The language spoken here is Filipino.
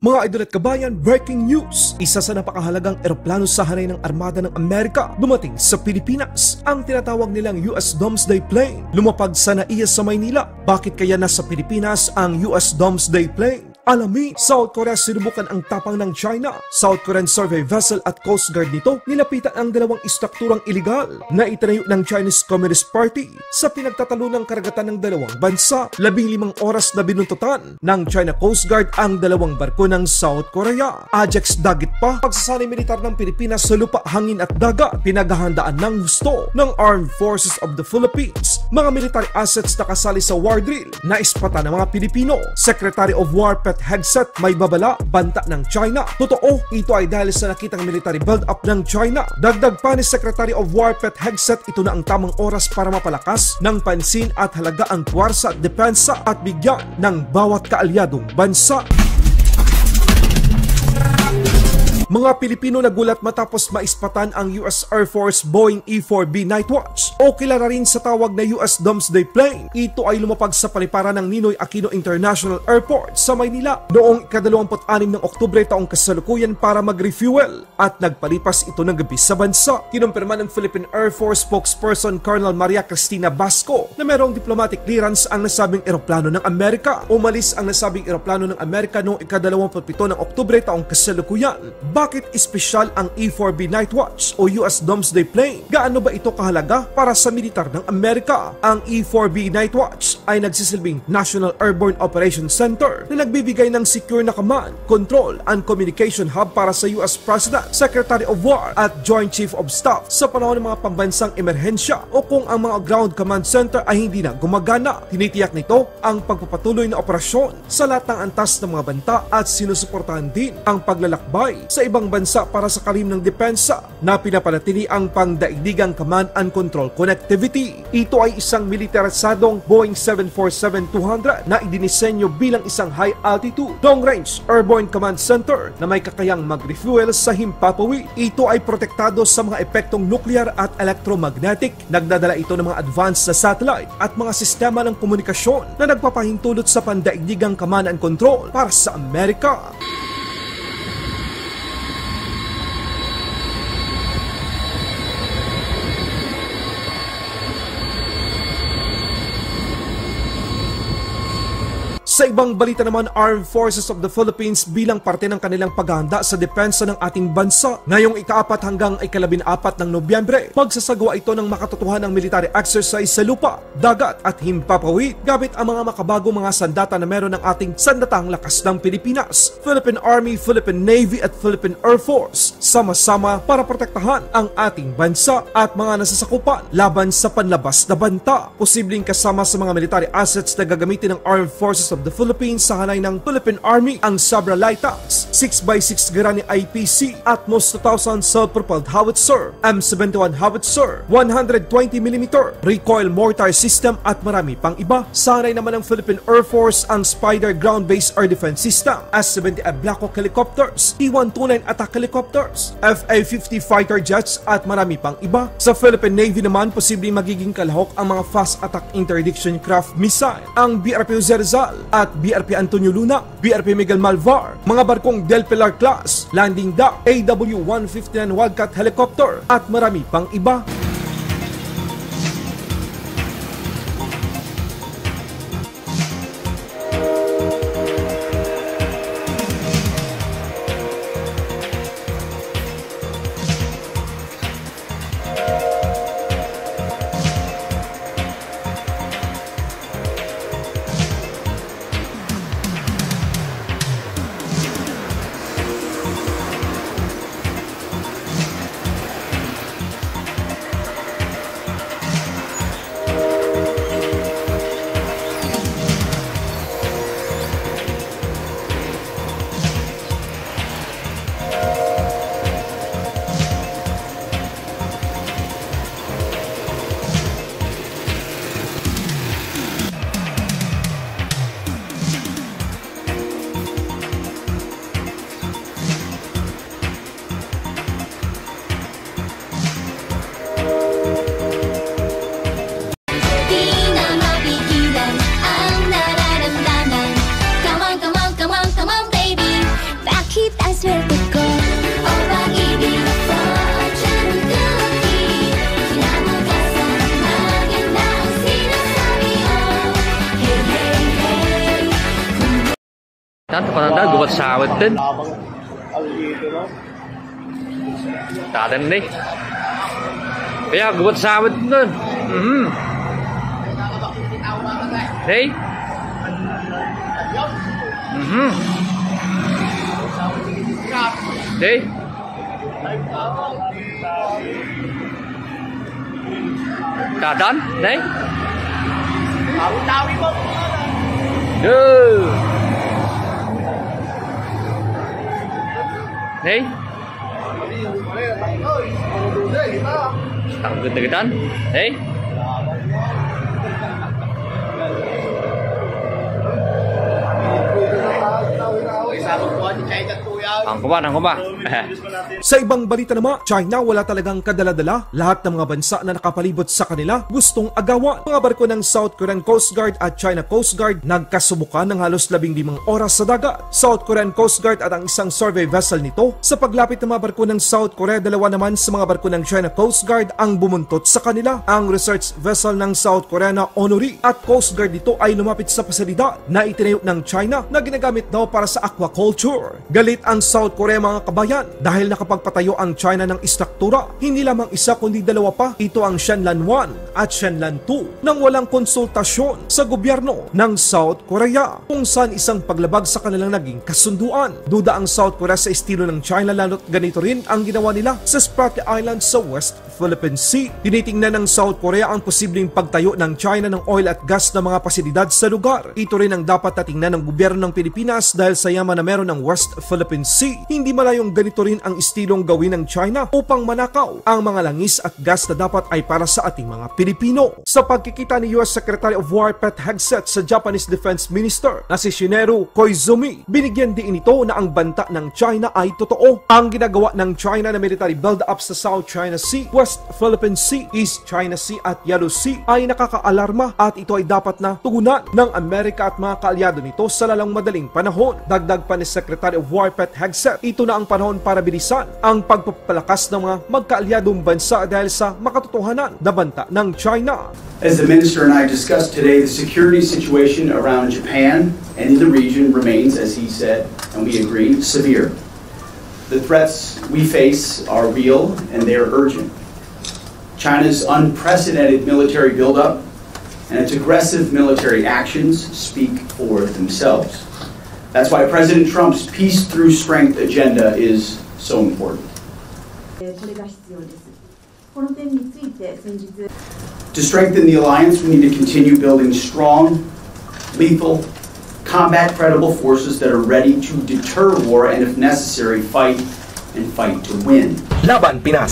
Mga idol at kabayan, breaking news! Isa sa napakahalagang eroplano sa hanay ng Armada ng Amerika dumating sa Pilipinas. Ang tinatawag nilang US Domesday Plane lumapag sa NAIA sa Maynila. Bakit kaya nasa Pilipinas ang US Domesday Plane? Alamin, South Korea sinubukan ang tapang ng China. South Korean survey vessel at Coast Guard nito nilapitan ang dalawang istrukturang iligal na itinayo ng Chinese Communist Party sa pinagtatalo ng karagatan ng dalawang bansa. 15 oras na binuntutan ng China Coast Guard ang dalawang barko ng South Korea. Ajax dagit pa, pagsasanay militar ng Pilipinas sa lupa, hangin at dagat, pinaghahandaan ng gusto ng Armed Forces of the Philippines. Mga military assets na kasali sa war drill na ispata ng mga Pilipino. Secretary of War Hegseth may babala, banta ng China. Totoo, ito ay dahil sa nakitang military build-up ng China. Dagdag pa ni Secretary of War Hegseth, ito na ang tamang oras para mapalakas ng pansin at halaga ang puwersa at depensa at bigyan ng bawat kaalyadong bansa. Mga Pilipino nagulat matapos maispatan ang US Air Force Boeing E-4B Nightwatch o kilala rin sa tawag na US Domesday Plane. Ito ay lumapag sa paliparan ng Ninoy Aquino International Airport sa Maynila noong ika-26 ng Oktubre taong kasalukuyan para mag-refuel at nagpalipas ito ng gabi sa bansa. Kinumpirma ng Philippine Air Force spokesperson Colonel Maria Cristina Basco na merong diplomatic clearance ang nasabing eroplano ng Amerika. Umalis ang nasabing eroplano ng Amerika noong ika-27 ng Oktubre taong kasalukuyan. Bakit espesyal ang E-4B Nightwatch o US Domesday Plane? Gaano ba ito kahalaga para sa militar ng Amerika? Ang E-4B Nightwatch ay nagsisilbing National Airborne Operations Center na nagbibigay ng secure na command, control, and communication hub para sa US President, Secretary of War at Joint Chief of Staff sa panahon ng mga pambansang emerhensya o kung ang mga ground command center ay hindi na gumagana. Tinitiyak nito ang pagpapatuloy na operasyon sa lahat ng antas ng mga banta at sinusuportahan din ang paglalakbay sa ibang bansa para sa kalim ng depensa na pinapanatili ang pangdaigdigang command and control connectivity. Ito ay isang militarisadong Boeing 747-200 na idinisenyo bilang isang high-altitude, long-range airborne command center na may kakayang mag-refuel sa himpapawid. Ito ay protektado sa mga epektong nuclear at electromagnetic. Nagdadala ito ng mga advanced na satellite at mga sistema ng komunikasyon na nagpapahintulot sa pandaigdigang command and control para sa Amerika. Sa ibang balita naman, Armed Forces of the Philippines bilang parte ng kanilang paghahanda sa depensa ng ating bansa. Ngayong ika-4 hanggang ika-14 ng Nobyembre, magsasagawa ito ng makatotohanang military exercise sa lupa, dagat at himpapawid gamit ang mga makabagong mga sandata na meron ng ating sandatang lakas ng Pilipinas, Philippine Army, Philippine Navy at Philippine Air Force, sama-sama para protektahan ang ating bansa at mga nasasakupan laban sa panlabas na banta. Posibleng kasama sa mga military assets na gagamitin ng Armed Forces of the Philippines sa hanay ng Philippine Army ang Sabra Lighthouse, 6x6 Garani IPC, Atmos 2000 self-propelled howitzer, M71 howitzer, 120mm recoil mortar system at marami pang iba. Sa hanay naman ng Philippine Air Force ang Spider ground-based air defense system, S-70 Black Hawk helicopters, T-129 attack helicopters, FA-50 fighter jets at marami pang iba. Sa Philippine Navy naman, posibleng magiging kalahok ang mga fast attack interdiction craft missile, ang BRP Zerzal at BRP Antonio Luna, BRP Miguel Malvar, mga barkong Del Pilar class, landing dock, AW-159 Wildcat helicopter at marami pang iba. Tanto pananda gubat sawit din. Tatan nih. Ya gubat sawit din. Hey. Hey. Tatan, đấy. Đấy. Tặng từ từ tan. Đấy. Ang kuba. Sa ibang balita naman, China wala talagang kadala-dala. Lahat ng mga bansa na nakapalibot sa kanila gustong agawan. Mga barko ng South Korean Coast Guard at China Coast Guard nagkasubukan ng halos 15 oras sa dagat. South Korean Coast Guard at ang isang survey vessel nito. Sa paglapit ng mga barko ng South Korea, dalawa naman sa mga barko ng China Coast Guard ang bumuntot sa kanila. Ang research vessel ng South Korea na Onuri at Coast Guard nito ay lumapit sa pasilidad na itinayo ng China na ginagamit daw para sa aquaculture. Galit ang South Korea mga kabayan dahil nakapagpatayo ang China ng istruktura. Hindi lamang isa kundi dalawa pa. Ito ang Shenlan 1 at Shenlan 2 nang walang konsultasyon sa gobyerno ng South Korea kung saan isang paglabag sa kanilang naging kasunduan. Duda ang South Korea sa estilo ng China lalo't ganito rin ang ginawa nila sa Spratly Island sa West Philippine Sea. Tinitingnan ng South Korea ang posibleng pagtayo ng China ng oil at gas na mga pasilidad sa lugar. Ito rin ang dapat natingnan ng gobyerno ng Pilipinas dahil sa yaman na meron ng West Philippine Sea. Hindi malayong ganito rin ang estilong gawin ng China upang manakaw ang mga langis at gas na dapat ay para sa ating mga Pilipino. Sa pagkikita ni US Secretary of War Pete Hegseth sa Japanese Defense Minister na si Shigeru Koizumi, binigyan din ito na ang banta ng China ay totoo. Ang ginagawa ng China na military build-up sa South China Sea, West Philippine Sea, East China Sea at Yellow Sea ay nakakaalarma at ito ay dapat na tugunan ng Amerika at mga kaalyado nito sa lalang madaling panahon. Dagdag pa ni Secretary of War Pete Hegseth, ito na ang panahon para bilisan ang pagpapalakas ng mga magkaalyadong bansa dahil sa makatotohanan na banta ng China. As the Minister and I discussed today, the security situation around Japan and in the region remains, as he said, and we agree, severe. The threats we face are real and they are urgent. China's unprecedented military buildup and its aggressive military actions speak for themselves. That's why President Trump's peace through strength agenda is so important. To strengthen the alliance, we need to continue building strong, lethal, combat-credible forces that are ready to deter war and, if necessary, fight to win. Laban Pinas.